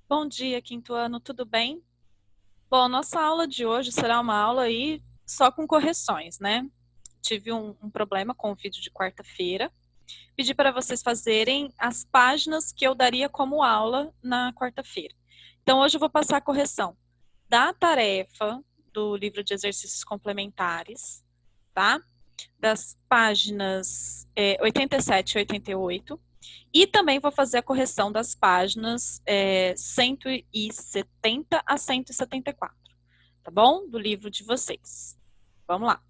Bom dia, quinto ano, tudo bem? Bom, nossa aula de hoje será uma aula aí só com correções, né? Tive um problema com o vídeo de quarta-feira. Pedi para vocês fazerem as páginas que eu daria como aula na quarta-feira. Então, hoje eu vou passar a correção da tarefa do livro de exercícios complementares, tá? Das páginas 87 e 88. E também vou fazer a correção das páginas 170 a 174, tá bom? Do livro de vocês. Vamos lá.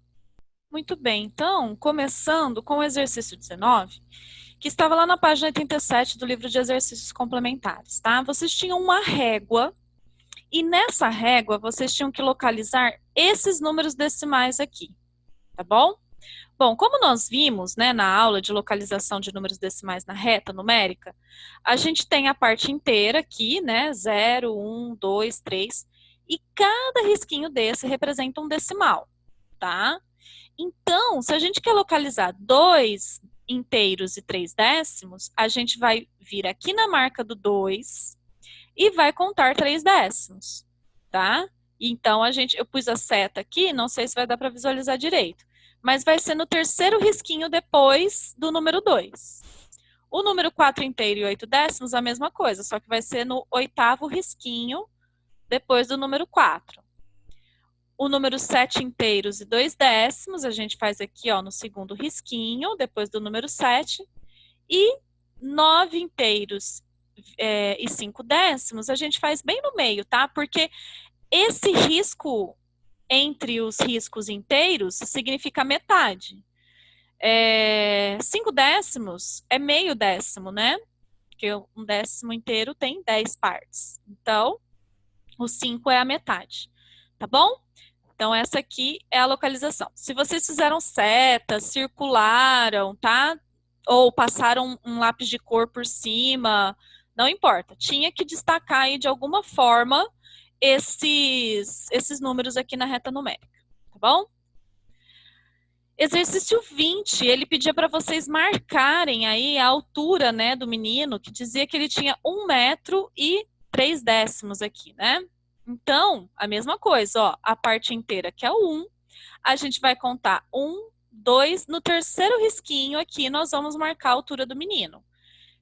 Muito bem, então, começando com o exercício 19, que estava lá na página 87 do livro de exercícios complementares, tá? Vocês tinham uma régua, e nessa régua vocês tinham que localizar esses números decimais aqui, tá bom? Bom, como nós vimos, né, na aula de localização de números decimais na reta numérica, a gente tem a parte inteira aqui, né, 0, 1, 2, 3, e cada risquinho desse representa um decimal, tá? Então, se a gente quer localizar 2 inteiros e 3 décimos, a gente vai vir aqui na marca do 2 e vai contar 3 décimos, tá? Então, eu pus a seta aqui, não sei se vai dar para visualizar direito, mas vai ser no terceiro risquinho depois do número 2. O número 4 inteiro e 8 décimos, a mesma coisa, só que vai ser no oitavo risquinho depois do número 4. O número 7 inteiros e 2 décimos, a gente faz aqui, ó, no segundo risquinho, depois do número 7. E 9 inteiros e 5 décimos, a gente faz bem no meio, tá? Porque esse risco entre os riscos inteiros significa metade. 5 décimos é meio décimo, né? Porque um décimo inteiro tem 10 partes. Então, o 5 é a metade, tá bom? Então, essa aqui é a localização. Se vocês fizeram seta, circularam, tá? Ou passaram um lápis de cor por cima, não importa. Tinha que destacar aí de alguma forma esses números aqui na reta numérica, tá bom? Exercício 20, ele pedia para vocês marcarem aí a altura, né, do menino, que dizia que ele tinha 1 metro e 3 décimos aqui, né? Então, a mesma coisa, ó, a parte inteira que é o 1, a gente vai contar 1, 2, no terceiro risquinho aqui nós vamos marcar a altura do menino.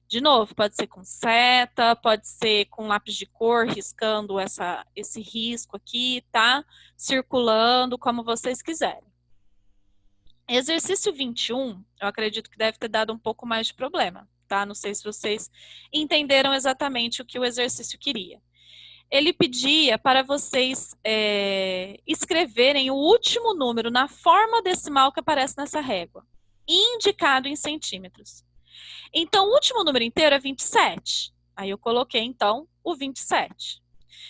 De novo, pode ser com seta, pode ser com lápis de cor, riscando esse risco aqui, tá? Circulando, como vocês quiserem. Exercício 21, eu acredito que deve ter dado um pouco mais de problema, tá? Não sei se vocês entenderam exatamente o que o exercício queria. Ele pedia para vocês escreverem o último número na forma decimal que aparece nessa régua, indicado em centímetros. Então, o último número inteiro é 27. Aí eu coloquei, então, o 27.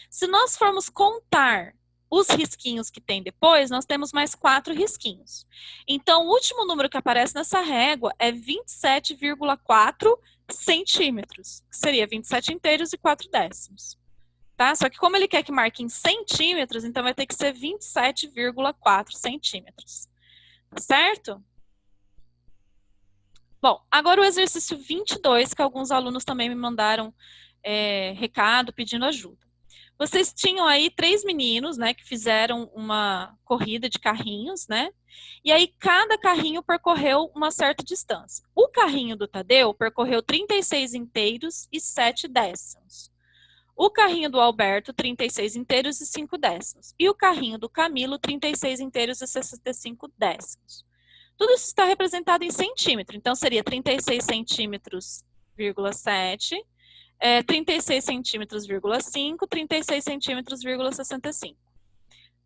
Se nós formos contar os risquinhos que tem depois, nós temos mais 4 risquinhos. Então, o último número que aparece nessa régua é 27,4 centímetros, que seria 27 inteiros e 4 décimos. Tá? Só que como ele quer que marque em centímetros, então vai ter que ser 27,4 centímetros. Tá certo? Bom, agora o exercício 22, que alguns alunos também me mandaram recado pedindo ajuda. Vocês tinham aí 3 meninos, né, que fizeram uma corrida de carrinhos, né? E aí cada carrinho percorreu uma certa distância. O carrinho do Tadeu percorreu 36 inteiros e 7 décimos. O carrinho do Alberto, 36 inteiros e 5 décimos. E o carrinho do Camilo, 36 inteiros e 65 décimos. Tudo isso está representado em centímetro. Então, seria 36 centímetros, 7, 36 centímetros, 5, 36 centímetros, 65.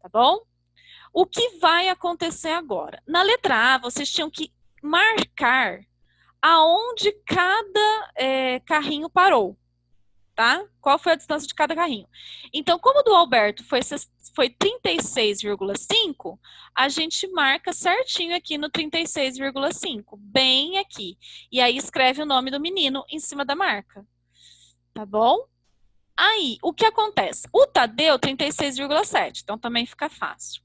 Tá bom? O que vai acontecer agora? Na letra A, vocês tinham que marcar aonde cada carrinho parou. Tá? Qual foi a distância de cada carrinho? Então, como o do Alberto foi 36,5, a gente marca certinho aqui no 36,5, bem aqui. E aí escreve o nome do menino em cima da marca. Tá bom? Aí, o que acontece? O Tadeu, 36,7, então também fica fácil.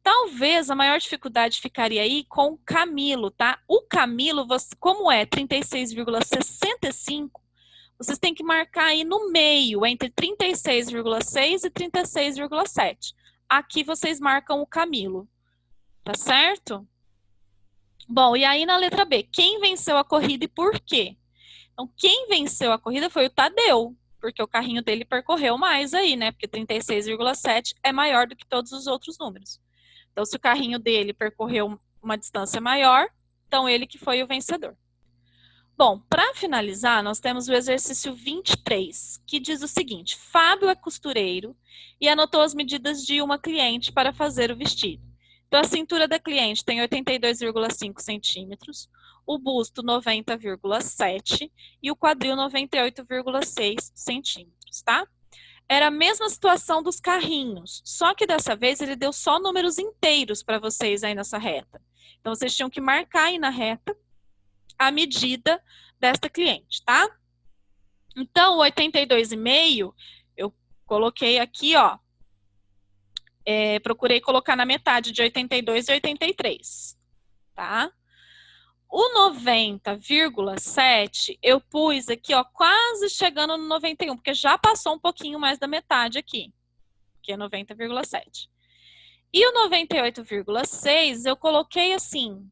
Talvez a maior dificuldade ficaria aí com o Camilo, tá? O Camilo, como é 36,65, vocês têm que marcar aí no meio, entre 36,6 e 36,7. Aqui vocês marcam o Camilo, tá certo? Bom, e aí na letra B, quem venceu a corrida e por quê? Então, quem venceu a corrida foi o Tadeu, porque o carrinho dele percorreu mais aí, né? Porque 36,7 é maior do que todos os outros números. Então, se o carrinho dele percorreu uma distância maior, então ele que foi o vencedor. Bom, para finalizar, nós temos o exercício 23, que diz o seguinte: Fábio é costureiro e anotou as medidas de uma cliente para fazer o vestido. Então, a cintura da cliente tem 82,5 centímetros, o busto 90,7 e o quadril 98,6 centímetros, tá? Era a mesma situação dos carrinhos, só que dessa vez ele deu só números inteiros para vocês aí nessa reta. Então, vocês tinham que marcar aí na reta a medida desta cliente, tá? Então, o 82,5, eu coloquei aqui, ó, procurei colocar na metade de 82 e 83, tá? O 90,7 eu pus aqui, ó, quase chegando no 91, porque já passou um pouquinho mais da metade aqui, que é 90,7. E o 98,6 eu coloquei assim,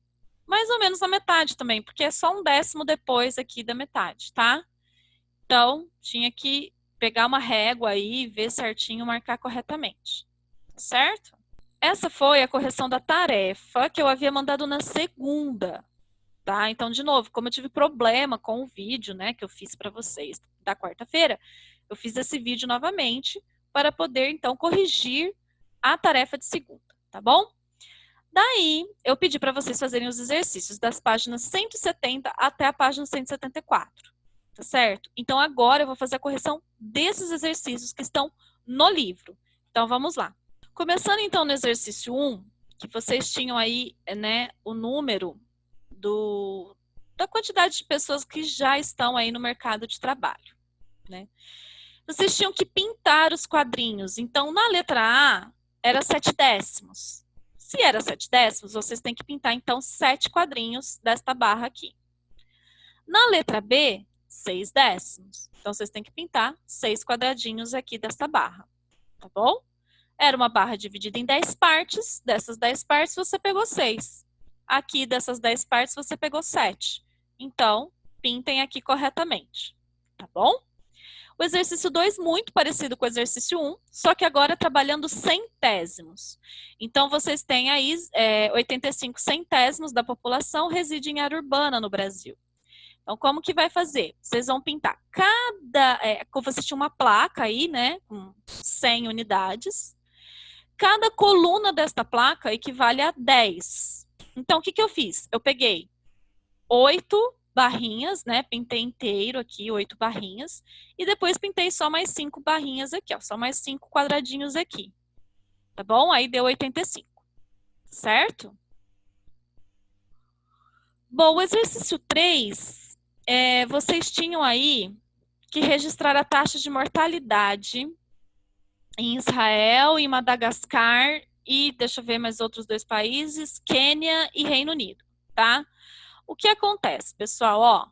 mais ou menos na metade também, porque é só um décimo depois aqui da metade, tá? Então, tinha que pegar uma régua aí, ver certinho, marcar corretamente, certo? Essa foi a correção da tarefa que eu havia mandado na segunda, tá? Então, de novo, como eu tive problema com o vídeo, né, que eu fiz para vocês da quarta-feira, eu fiz esse vídeo novamente para poder, então, corrigir a tarefa de segunda, tá bom? Daí, eu pedi para vocês fazerem os exercícios das páginas 170 até a página 174, tá certo? Então, agora eu vou fazer a correção desses exercícios que estão no livro. Então, vamos lá. Começando, então, no exercício 1, que vocês tinham aí, né, o número da quantidade de pessoas que já estão aí no mercado de trabalho, né? Vocês tinham que pintar os quadrinhos. Então, na letra A, era 7 décimos. Se era 7 décimos, vocês têm que pintar, então, 7 quadrinhos desta barra aqui. Na letra B, 6 décimos. Então, vocês têm que pintar 6 quadradinhos aqui desta barra, tá bom? Era uma barra dividida em 10 partes. Dessas 10 partes, você pegou 6. Aqui, dessas 10 partes, você pegou 7. Então, pintem aqui corretamente, tá bom? O exercício 2, muito parecido com o exercício 1, só que agora trabalhando centésimos. Então, vocês têm aí 85 centésimos da população reside em área urbana no Brasil. Então, como que vai fazer? Vocês vão pintar vocês tinham uma placa aí, né, com 100 unidades. Cada coluna desta placa equivale a 10. Então, o que eu fiz? Eu peguei 8 barrinhas, né? Pintei inteiro aqui, 8 barrinhas. E depois pintei só mais 5 barrinhas aqui, ó. Só mais 5 quadradinhos aqui. Tá bom? Aí deu 85. Certo? Bom, o exercício 3, vocês tinham aí que registrar a taxa de mortalidade em Israel, em Madagascar e, deixa eu ver mais outros 2 países, Quênia e Reino Unido, tá? O que acontece, pessoal? Ó,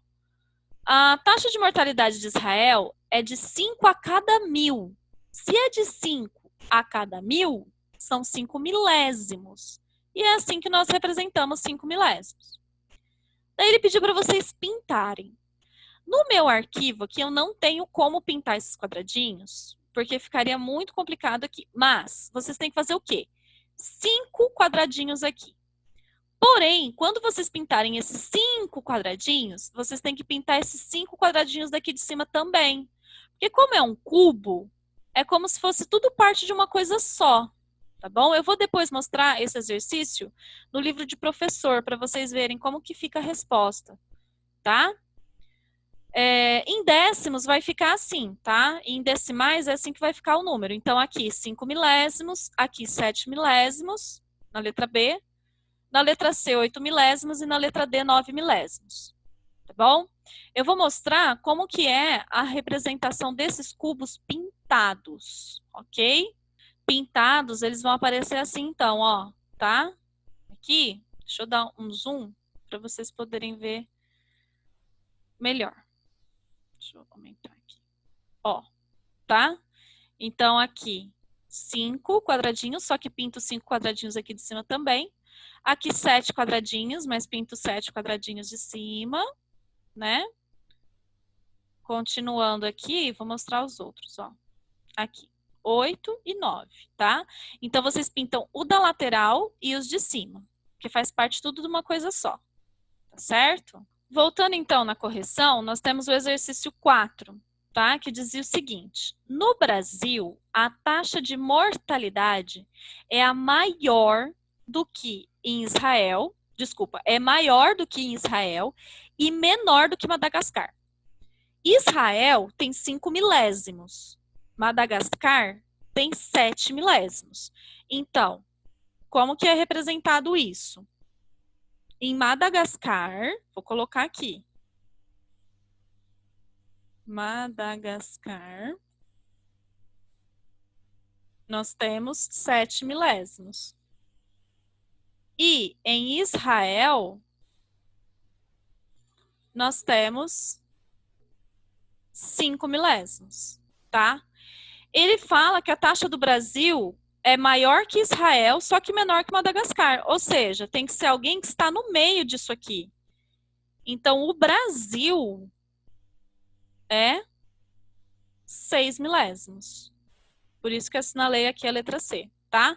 a taxa de mortalidade de Israel é de 5 a cada 1000. Se é de 5 a cada 1000, são 5 milésimos. E é assim que nós representamos 5 milésimos. Daí ele pediu para vocês pintarem. No meu arquivo aqui, eu não tenho como pintar esses quadradinhos, porque ficaria muito complicado aqui. Mas, vocês têm que fazer o quê? 5 quadradinhos aqui. Porém, quando vocês pintarem esses 5 quadradinhos, vocês têm que pintar esses 5 quadradinhos daqui de cima também. Porque como é um cubo, é como se fosse tudo parte de uma coisa só, tá bom? Eu vou depois mostrar esse exercício no livro de professor, para vocês verem como que fica a resposta, tá? Em décimos vai ficar assim, tá? E em decimais é assim que vai ficar o número. Então, aqui 5 milésimos, aqui 7 milésimos, na letra B. Na letra C, 8 milésimos e na letra D, 9 milésimos. Tá bom? Eu vou mostrar como que é a representação desses cubos pintados, ok? Pintados, eles vão aparecer assim, então, ó, tá? Aqui, deixa eu dar um zoom para vocês poderem ver melhor. Deixa eu aumentar aqui. Ó, tá? Então, aqui, 5 quadradinhos, só que pinto 5 quadradinhos aqui de cima também. Aqui, 7 quadradinhos, mas pinto 7 quadradinhos de cima, né? Continuando aqui, vou mostrar os outros, ó. Aqui, 8 e 9, tá? Então, vocês pintam o da lateral e os de cima, que faz parte tudo de uma coisa só, tá certo? Voltando, então, na correção, nós temos o exercício 4, tá? Que dizia o seguinte: no Brasil, a taxa de mortalidade é a maior do que em Israel, é maior do que em Israel e menor do que Madagascar. Israel tem 5 milésimos, Madagascar tem 7 milésimos. Então, como que é representado isso? Em Madagascar, vou colocar aqui. Madagascar, nós temos 7 milésimos. E em Israel, nós temos 5 milésimos, tá? Ele fala que a taxa do Brasil é maior que Israel, só que menor que Madagascar. Ou seja, tem que ser alguém que está no meio disso aqui. Então, o Brasil é 6 milésimos. Por isso que eu assinalei aqui a letra C, tá?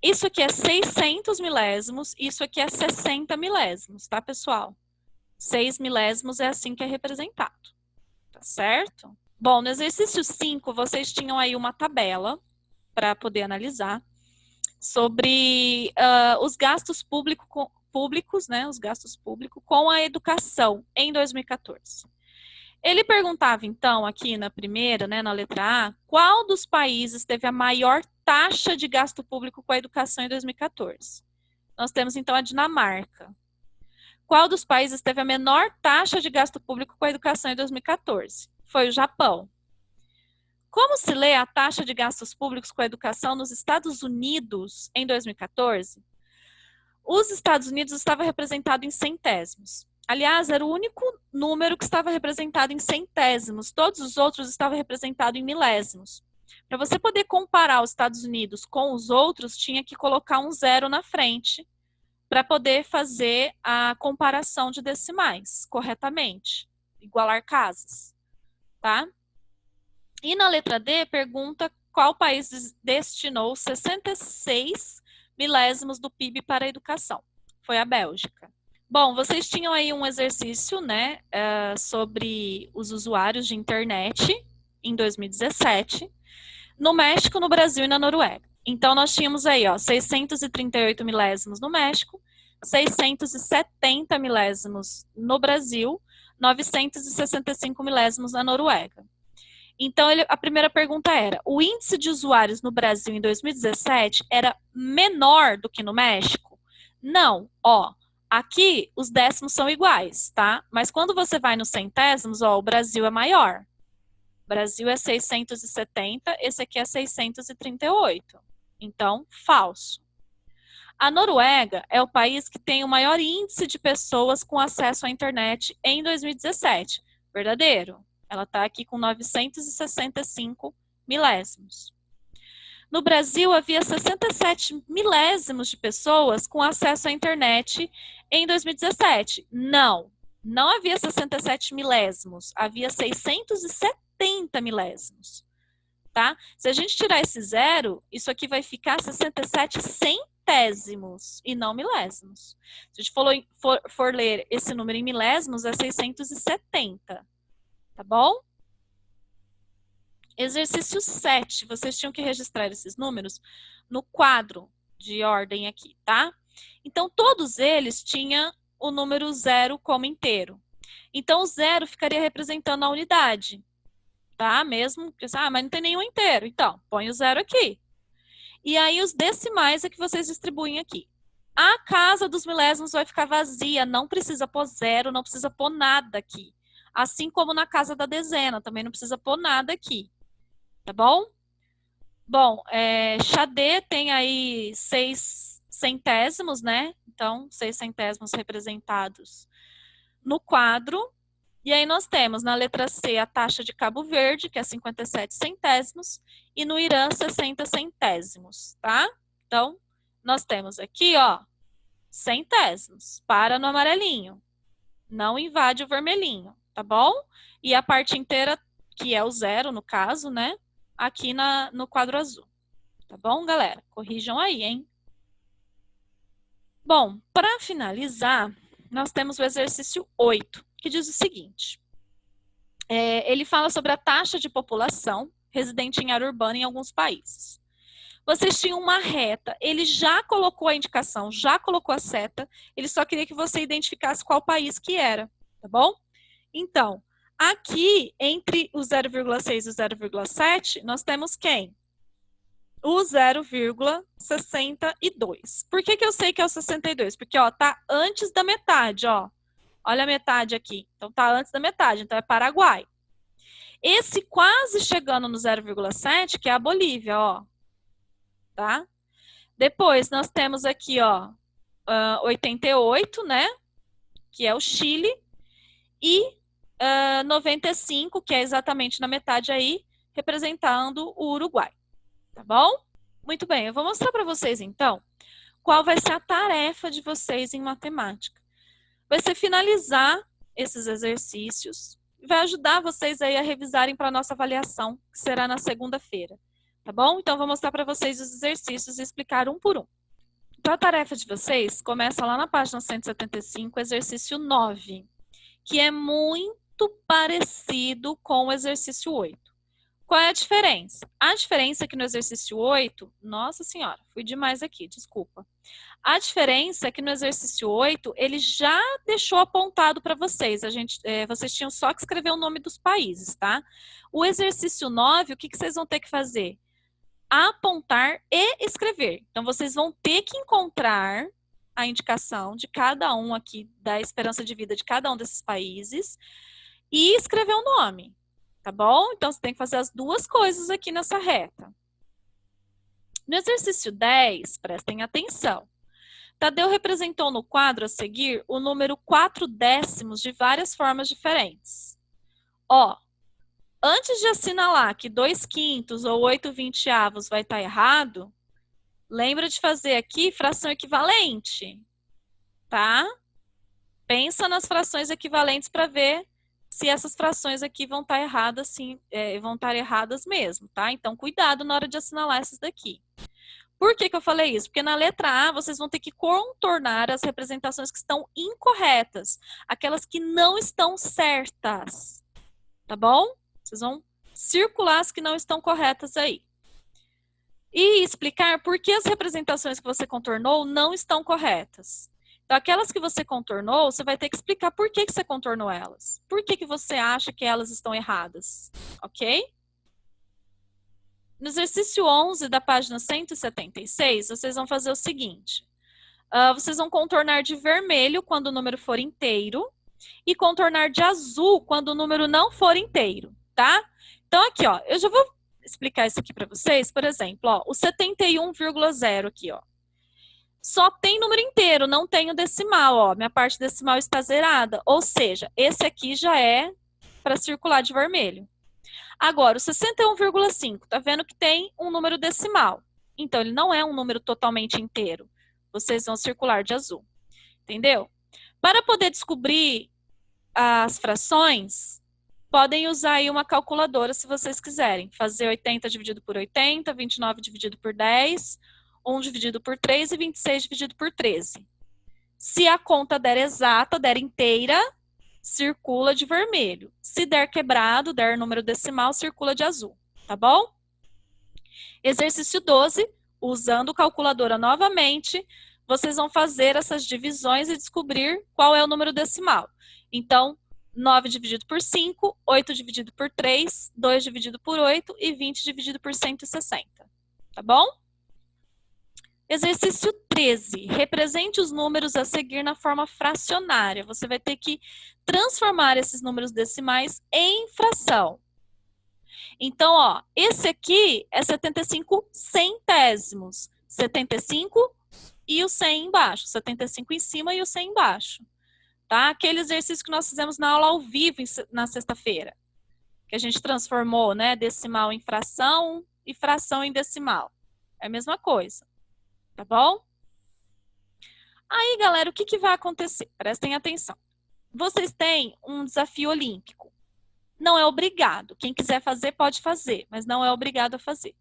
Isso aqui é 600 milésimos, isso aqui é 60 milésimos, tá, pessoal? 6 milésimos é assim que é representado, tá certo? Bom, no exercício 5, vocês tinham aí uma tabela para poder analisar sobre os gastos públicos, né, os gastos públicos com a educação em 2014. Ele perguntava, então, aqui na primeira, né, na letra A, qual dos países teve a maior taxa de gasto público com a educação em 2014? Nós temos, então, a Dinamarca. Qual dos países teve a menor taxa de gasto público com a educação em 2014? Foi o Japão. Como se lê a taxa de gastos públicos com a educação nos Estados Unidos em 2014? Os Estados Unidos estava representado em centésimos. Aliás, era o único número que estava representado em centésimos. Todos os outros estavam representados em milésimos. Para você poder comparar os Estados Unidos com os outros, tinha que colocar um 0 na frente para poder fazer a comparação de decimais corretamente. Igualar casas, tá? E na letra D, pergunta qual país destinou 66 milésimos do PIB para a educação. Foi a Bélgica. Bom, vocês tinham aí um exercício, né, sobre os usuários de internet em 2017, no México, no Brasil e na Noruega. Então, nós tínhamos aí, ó, 638 milésimos no México, 670 milésimos no Brasil, 965 milésimos na Noruega. Então, a primeira pergunta era, o índice de usuários no Brasil em 2017 era menor do que no México? Não, ó. Aqui, os décimos são iguais, tá? Mas quando você vai nos centésimos, ó, o Brasil é maior. O Brasil é 670, esse aqui é 638. Então, falso. A Noruega é o país que tem o maior índice de pessoas com acesso à internet em 2017. Verdadeiro. Ela está aqui com 965 milésimos. No Brasil, havia 67 milésimos de pessoas com acesso à internet em 2017. Não, não havia 67 milésimos, havia 670 milésimos. Tá? Se a gente tirar esse zero, isso aqui vai ficar 67 centésimos e não milésimos. Se a gente for ler esse número em milésimos, é 670. Tá bom? Exercício 7, vocês tinham que registrar esses números no quadro de ordem aqui, tá? Então, todos eles tinham o número 0 como inteiro. Então, o 0 ficaria representando a unidade, tá? Mesmo que, mas não tem nenhum inteiro. Então, põe o 0 aqui. E aí, os decimais é que vocês distribuem aqui. A casa dos milésimos vai ficar vazia, não precisa pôr 0, não precisa pôr nada aqui. Assim como na casa da dezena, também não precisa pôr nada aqui. Tá bom? Bom, Xadê tem aí 6 centésimos, né? Então, 6 centésimos representados no quadro. E aí nós temos na letra C a taxa de Cabo Verde, que é 57 centésimos, e no Irã 60 centésimos, tá? Então, nós temos aqui, ó, centésimos, para no amarelinho. Não invade o vermelhinho, tá bom? E a parte inteira, que é o zero no caso, né? Aqui no quadro azul. Tá bom, galera? Corrijam aí, hein? Bom, para finalizar, nós temos o exercício 8, que diz o seguinte. Ele fala sobre a taxa de população residente em área urbana em alguns países. Vocês tinham uma reta, ele já colocou a indicação, já colocou a seta, ele só queria que você identificasse qual país que era, tá bom? Então, aqui, entre o 0,6 e o 0,7, nós temos quem? O 0,62. Por que eu sei que é o 62? Porque, ó, tá antes da metade, ó. Olha a metade aqui. Então, tá antes da metade. Então, é Paraguai. Esse quase chegando no 0,7, que é a Bolívia, ó. Tá? Depois, nós temos aqui, ó, 88, né? Que é o Chile. E 95, que é exatamente na metade aí, representando o Uruguai. Tá bom? Muito bem, eu vou mostrar para vocês, então, qual vai ser a tarefa de vocês em matemática. Vai ser finalizar esses exercícios e vai ajudar vocês aí a revisarem para a nossa avaliação, que será na segunda-feira. Tá bom? Então, eu vou mostrar para vocês os exercícios e explicar um por um. Então, a tarefa de vocês começa lá na página 175, exercício 9, que é muito parecido com o exercício 8. Qual é a diferença? A diferença é que no exercício 8, nossa senhora, fui demais aqui, desculpa. A diferença é que no exercício 8, ele já deixou apontado para vocês. Vocês tinham só que escrever o nome dos países, tá? O exercício 9, o que vocês vão ter que fazer? Apontar e escrever. Então, vocês vão ter que encontrar a indicação de cada um aqui, da esperança de vida de cada um desses países, e escrever o nome. Tá bom? Então, você tem que fazer as duas coisas aqui nessa reta. No exercício 10, prestem atenção. Tadeu representou no quadro a seguir o número 4/10 de várias formas diferentes. Ó, antes de assinalar que 2/5 ou 8/20 vai estar errado, lembra de fazer aqui fração equivalente, tá? Pensa nas frações equivalentes para ver se essas frações aqui vão estar erradas, sim, vão estar erradas mesmo, tá? Então, cuidado na hora de assinalar essas daqui. Por que eu falei isso? Porque na letra A, vocês vão ter que contornar as representações que estão incorretas, aquelas que não estão certas, tá bom? Vocês vão circular as que não estão corretas aí. E explicar por que as representações que você contornou não estão corretas. Então, aquelas que você contornou, você vai ter que explicar por que você contornou elas. Por que você acha que elas estão erradas, ok? No exercício 11 da página 176, vocês vão fazer o seguinte. Vocês vão contornar de vermelho quando o número for inteiro e contornar de azul quando o número não for inteiro, tá? Então, aqui, ó, eu já vou explicar isso aqui para vocês. Por exemplo, ó, o 71,0 aqui, ó. Só tem número inteiro, não tem o decimal, ó. Minha parte decimal está zerada. Ou seja, esse aqui já é para circular de vermelho. Agora, o 61,5, tá vendo que tem um número decimal. Então, ele não é um número totalmente inteiro. Vocês vão circular de azul. Entendeu? Para poder descobrir as frações, podem usar aí uma calculadora se vocês quiserem. Fazer 80 dividido por 80, 29 dividido por 10... 1 dividido por 3 e 26 dividido por 13. Se a conta der exata, der inteira, circula de vermelho. Se der quebrado, der número decimal, circula de azul. Tá bom? Exercício 12, usando calculadora novamente, vocês vão fazer essas divisões e descobrir qual é o número decimal. Então, 9 dividido por 5, 8 dividido por 3, 2 dividido por 8 e 20 dividido por 160. Tá bom? Exercício 13. Represente os números a seguir na forma fracionária. Você vai ter que transformar esses números decimais em fração. Então, ó, esse aqui é 75 centésimos. 75 e o 100 embaixo. 75 em cima e o 100 embaixo. tá? Aquele exercício que nós fizemos na aula ao vivo na sexta-feira, que a gente transformou, né, decimal em fração e fração em decimal. É a mesma coisa, tá bom? Aí, galera, o que vai acontecer? Prestem atenção. Vocês têm um desafio olímpico. Não é obrigado. Quem quiser fazer, pode fazer, mas não é obrigado a fazer.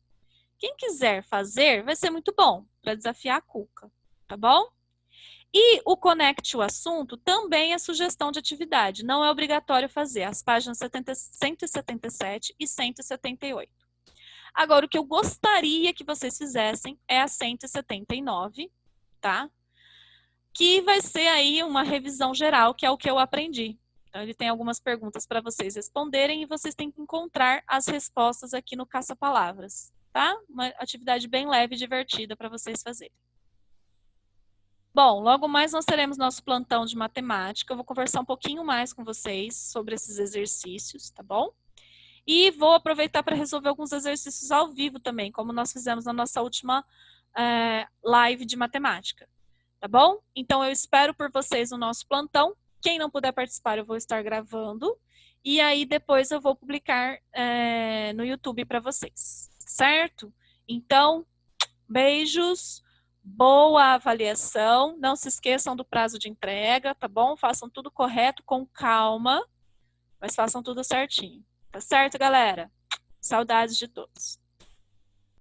Quem quiser fazer, vai ser muito bom para desafiar a Cuca, tá bom? E o Conecte o Assunto também é sugestão de atividade, não é obrigatório fazer, as páginas 177 e 178. Agora, o que eu gostaria que vocês fizessem é a 179, tá? Que vai ser aí uma revisão geral, que é o que eu aprendi. Então, ele tem algumas perguntas para vocês responderem e vocês têm que encontrar as respostas aqui no Caça-Palavras, tá? Uma atividade bem leve e divertida para vocês fazerem. Bom, logo mais nós teremos nosso plantão de matemática. Eu vou conversar um pouquinho mais com vocês sobre esses exercícios, tá bom? E vou aproveitar para resolver alguns exercícios ao vivo também, como nós fizemos na nossa última live de matemática, tá bom? Então, eu espero por vocês no nosso plantão. Quem não puder participar, eu vou estar gravando. E aí, depois eu vou publicar no YouTube para vocês, certo? Então, beijos. Boa avaliação, não se esqueçam do prazo de entrega, tá bom? Façam tudo correto, com calma, mas façam tudo certinho. Tá certo, galera? Saudades de todos.